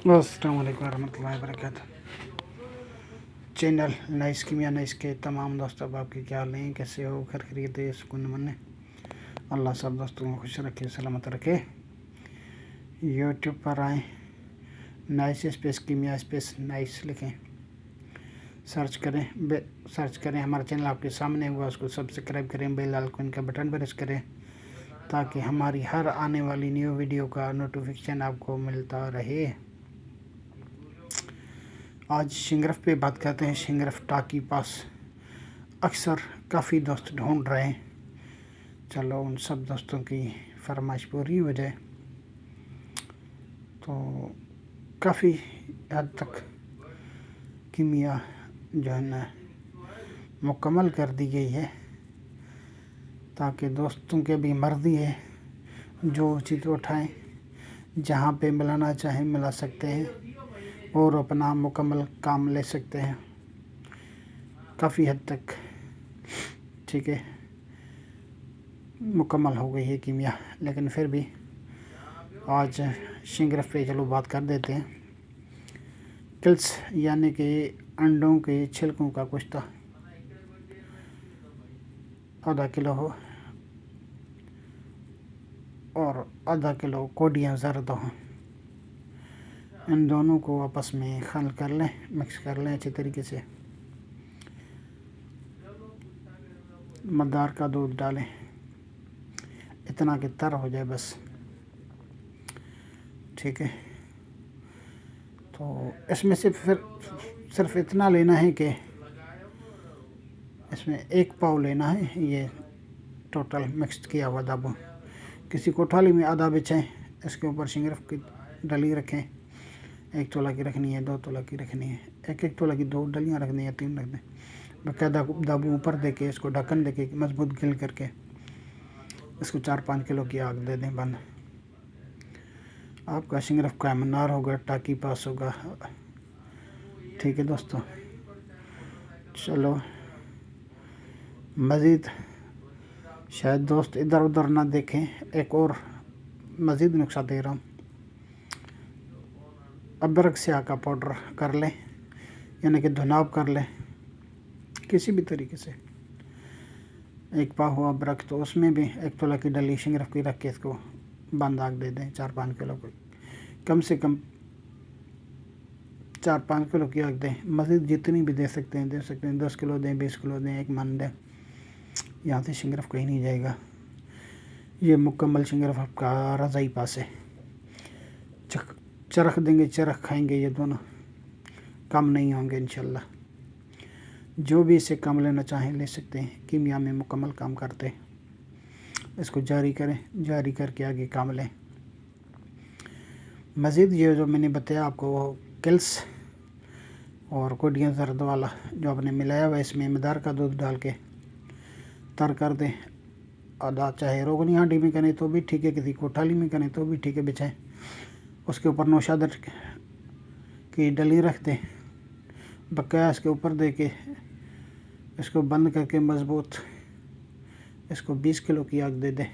अस्सलाम वालेकुम रहमतुल्लाहि वबरकातुह। चैनल नाइस कीमिया नाइस के तमाम दोस्तों, अब आपके क्या हाल हैं, कैसे हो, खैर खैरियत है, सुकून मने। अल्लाह सब दोस्तों को खुश रखे, सलामत रखे। यूट्यूब पर आएँ, नाइस स्पेस कीमिया स्पेस नाइस लिखें, सर्च करें हमारा चैनल आपके सामने हुआ, उसको सब्सक्राइब करें, बेल आइकन का बटन प्रेस करें ताकि हमारी हर आने वाली न्यू वीडियो का नोटिफिकेशन आपको मिलता रहे। आज शिंगरफ पे बात करते हैं। शिंगरफ टाकी पास अक्सर काफ़ी दोस्त ढूंढ रहे हैं। चलो उन सब दोस्तों की फरमाइश पूरी हो जाए तो काफ़ी हद तक कीमिया जो है ना मुकम्मल कर दी गई है, ताकि दोस्तों के भी मर्जी है जो चीज़ उठाएं, जहाँ पे मिलाना चाहें मिला सकते हैं और अपना मुकम्मल काम ले सकते हैं। काफ़ी हद तक ठीक है मुकम्मल हो गई है कीमिया, लेकिन फिर भी आज शिंगरफ पे चलो बात कर देते हैं। किल्स यानी कि अंडों के छिलकों का कुश्ता आधा किलो हो और आधा किलो कोडियाँ ज़रद हों। इन दोनों को आपस में खल कर लें, मिक्स कर लें अच्छी तरीके से। मदार का दूध डालें, इतना कि तर हो जाए बस, ठीक है। तो इसमें सिर्फ इतना लेना है कि इसमें 1 पाव लेना है, ये टोटल मिक्स किया हुआ दाबू। किसी कोठाली में आधा बिछाएं, इसके ऊपर शिंगरफ की डली रखें। 1 तोला की रखनी है, 2 तोला की रखनी है, 1 तोला की 2 डलियाँ रखनी है, 3 रख दें। बाकायदा दाबू ऊपर दे के इसको ढक्कन दे के मजबूत गिल करके इसको 4-5 किलो की आग दे दें बंद। आपका शिंगरफ का मनार होगा, टाकी पास होगा, ठीक है दोस्तों। चलो मज़ीद शायद दोस्त इधर उधर ना देखें, एक और मज़ीद नुस्खा दे रहा हूँ। अदरक स्याह का पाउडर कर लें, यानी कि धुनाव कर लें किसी भी तरीके से। 1 पाव हुआ अदरक, तो उसमें भी 1 तोला की डली शिंगरफ की रख के इसको बंद आग दे दें। 4-5 किलो को कम से कम 4-5 किलो की आग दें। मज़ीद जितनी भी दे सकते हैं 10 किलो दें, 20 किलो दें, 1 मन दें, यहाँ से शिंगरफ कहीं नहीं जाएगा। ये मुकम्मल शिंगरफ आपका रज़ाई पास है। चरख देंगे, चरख खाएंगे, ये दोनों कम नहीं होंगे इंशाल्लाह। जो भी इसे कम लेना चाहें ले सकते हैं, कीमिया में मुकम्मल काम करते हैं। इसको जारी करें, जारी करके आगे काम लें। मज़ीद ये जो मैंने बताया आपको, वो किल्स और कोडियाँ ज़रद वाला जो आपने मिलाया हुआ, इसमें मदार का दूध डाल के तर कर दें। आधा चाहे रोगनी हांडी में करें तो भी ठीक है, किसी कोठाली में करें तो भी ठीक है, बिछाएं। उसके ऊपर नौशादर की डली रख दें, बकाया इसके ऊपर दे के इसको बंद करके मज़बूत इसको 20 किलो की आग दे दें।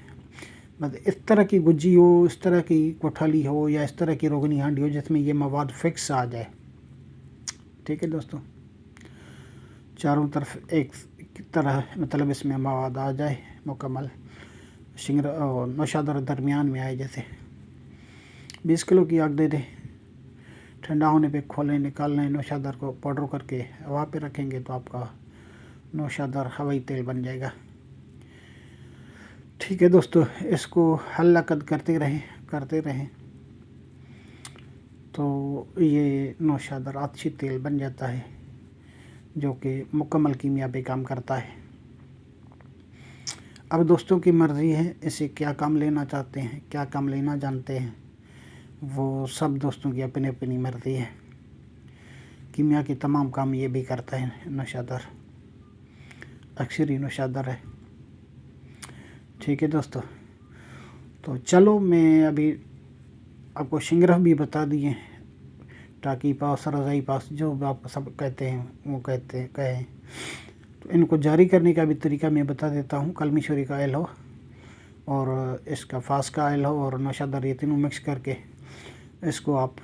मतलब इस तरह की गुज्जी हो, इस तरह की कोठाली हो, या इस तरह की रोगनी हांडी हो जिसमें ये मवाद फिक्स आ जाए, ठीक है दोस्तों। चारों तरफ एक तरह मतलब इसमें मवाद आ जाए मुकम्मल, नौशादर दरमियान में आए जैसे। 20 किलो की आग दे दें। ठंडा होने पे खोलें, निकाल लें। नौशादर को पाउडर करके हवा पे रखेंगे तो आपका नौशादर हवाई तेल बन जाएगा, ठीक है दोस्तों। इसको हल्ला कद करते रहें तो ये नौशादर अच्छी तेल बन जाता है, जो कि मुकम्मल कीमिया पे काम करता है। अब दोस्तों की मर्ज़ी है इसे क्या काम लेना चाहते हैं, क्या काम लेना जानते हैं, वो सब दोस्तों की अपनी अपनी मर्ज़ी है। कीमिया के तमाम काम ये भी करता है नौशादर, अक्सर ही नौशादर है, ठीक है दोस्तों। तो चलो मैं अभी आपको शिंगरफ भी बता दिए, टाकी पास, रज़ाई पास, जो आप सब कहते हैं वो कहें। तो इनको जारी करने का भी तरीका मैं बता देता हूँ। कलमी शोरी का ऑयल हो और इसका फास का ऑयल हो और नौशादर, ये तीनों मिक्स करके इसको आप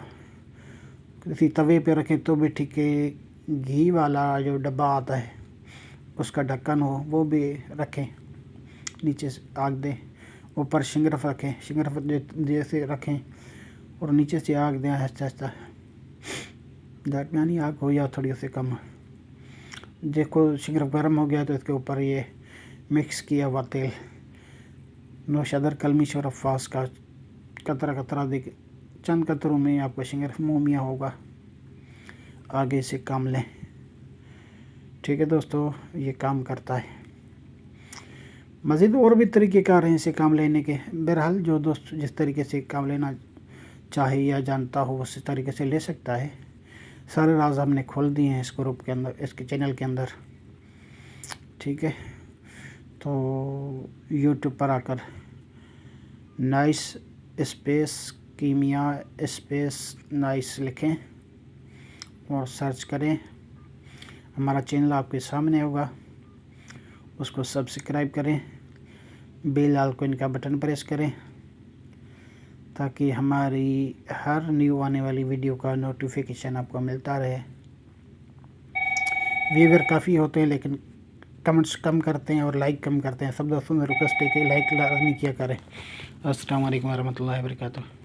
किसी तवे पे रखें तो भी ठीक है। घी वाला जो डब्बा आता है उसका ढक्कन हो वो भी रखें, नीचे से आग दें, ऊपर शिंगरफ रखें, शिंगरफ जैसे रखें और नीचे से आग दें आहिस्ता आहिस्ता। दरमियानी आग हो या थोड़ी सी कम। देखो शिंगरफ गर्म हो गया तो इसके ऊपर ये मिक्स किया हुआ तेल नौशदर कलमी शरफ़ास का कतरा कतरा दे, चंद कतरों में आपका शिंगरफ मुँह मियाँ होगा। आगे से काम लें। ठीक है दोस्तों, ये काम करता है। मज़ीद और भी तरीक़ेकार हैं इसे काम लेने के। बहरहाल जो दोस्त जिस तरीके से काम लेना चाहे या जानता हो उस तरीके से ले सकता है। सारे राज हमने खोल दिए हैं इस ग्रुप के अंदर, इसके चैनल के अंदर। ठीक है, तो यूट्यूब पर आकर नाइस स्पेस कीमिया स्पेस नाइस लिखें और सर्च करें। हमारा चैनल आपके सामने होगा, उसको सब्सक्राइब करें, बेल आइकन का बटन प्रेस करें ताकि हमारी हर न्यू आने वाली वीडियो का नोटिफिकेशन आपको मिलता रहे। व्यूअर काफ़ी होते हैं लेकिन कमेंट्स कम करते हैं और लाइक कम करते हैं। सब दोस्तों से रिक्वेस्ट है कि लाइक लाजमी किया करें। अस्सलाम वालेकुम रहमतुल्लाहि व बरकातुहू।